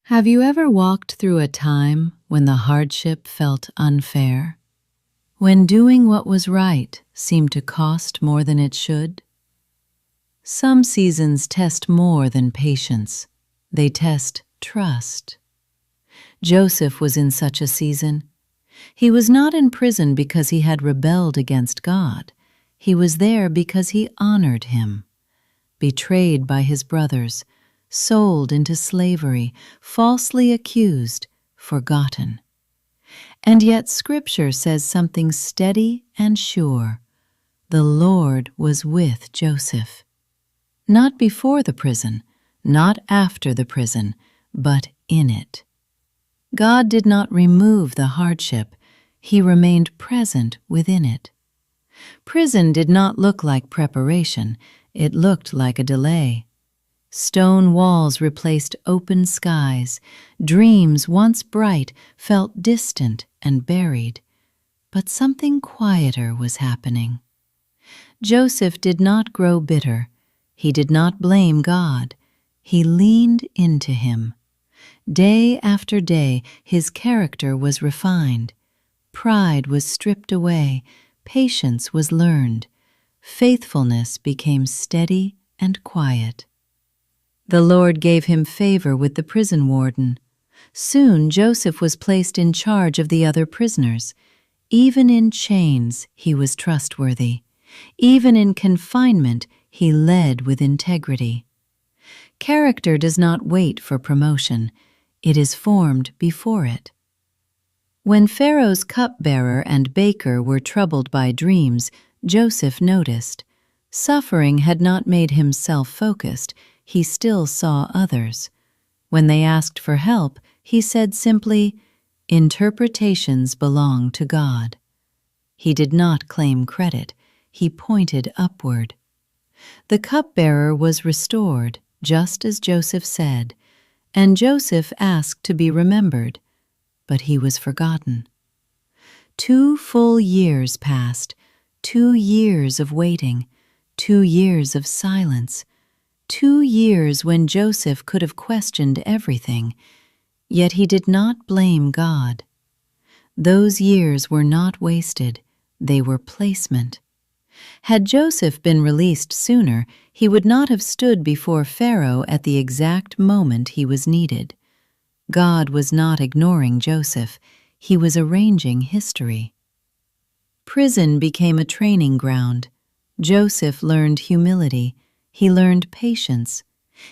Have you ever walked through a time when the hardship felt unfair? When doing what was right seemed to cost more than it should? Some seasons test more than patience. They test trust. Joseph was in such a season. He was not in prison because he had rebelled against God. He was there because he honored him. Betrayed by his brothers, sold into slavery, falsely accused, forgotten. And yet Scripture says something steady and sure. The Lord was with Joseph. Not before the prison, not after the prison, but in it. God did not remove the hardship. He remained present within it. Prison did not look like preparation. It looked like a delay. Stone walls replaced open skies. Dreams once bright felt distant and buried. But something quieter was happening. Joseph did not grow bitter. He did not blame God. He leaned into him. Day after day, his character was refined. Pride was stripped away. Patience was learned. Faithfulness became steady and quiet. The Lord gave him favor with the prison warden. Soon Joseph was placed in charge of the other prisoners. Even in chains, he was trustworthy. Even in confinement, he led with integrity. Character does not wait for promotion. It is formed before it. When Pharaoh's cupbearer and baker were troubled by dreams, Joseph noticed. Suffering had not made him self-focused. He still saw others. When they asked for help, he said simply, "Interpretations belong to God." He did not claim credit. He pointed upward. The cupbearer was restored, just as Joseph said, and Joseph asked to be remembered, but he was forgotten. 2 full years passed, 2 years of waiting, 2 years of silence, 2 years when Joseph could have questioned everything, yet he did not blame God. Those years were not wasted, they were placement. Had Joseph been released sooner, he would not have stood before Pharaoh at the exact moment he was needed. God was not ignoring Joseph, he was arranging history. Prison became a training ground. Joseph learned humility. He learned patience.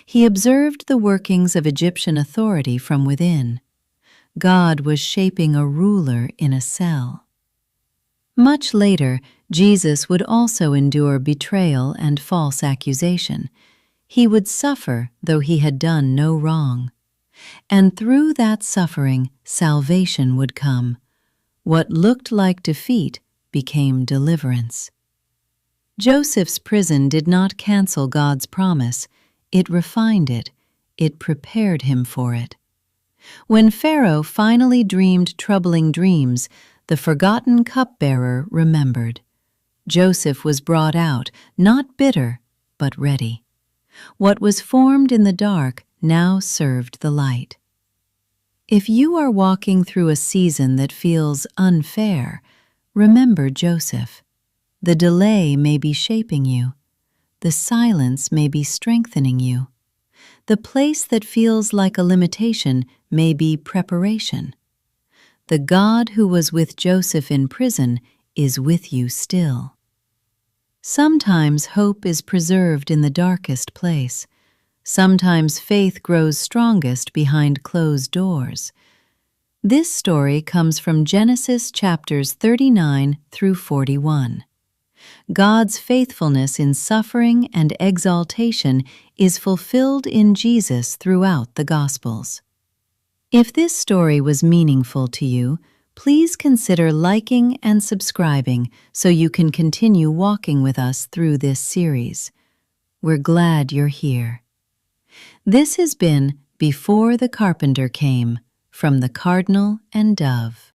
He observed the workings of Egyptian authority from within. God was shaping a ruler in a cell. Much later, Jesus would also endure betrayal and false accusation. He would suffer though he had done no wrong. And through that suffering, salvation would come. What looked like defeat became deliverance. Joseph's prison did not cancel God's promise. It refined it. It prepared him for it. When Pharaoh finally dreamed troubling dreams, the forgotten cupbearer remembered. Joseph was brought out, not bitter, but ready. What was formed in the dark now served the light. If you are walking through a season that feels unfair, remember Joseph. The delay may be shaping you. The silence may be strengthening you. The place that feels like a limitation may be preparation. The God who was with Joseph in prison is with you still. Sometimes hope is preserved in the darkest place. Sometimes faith grows strongest behind closed doors. This story comes from Genesis chapters 39 through 41. God's faithfulness in suffering and exaltation is fulfilled in Jesus throughout the Gospels. If this story was meaningful to you, please consider liking and subscribing so you can continue walking with us through this series. We're glad you're here. This has been Before the Carpenter Came from the Cardinal and Dove.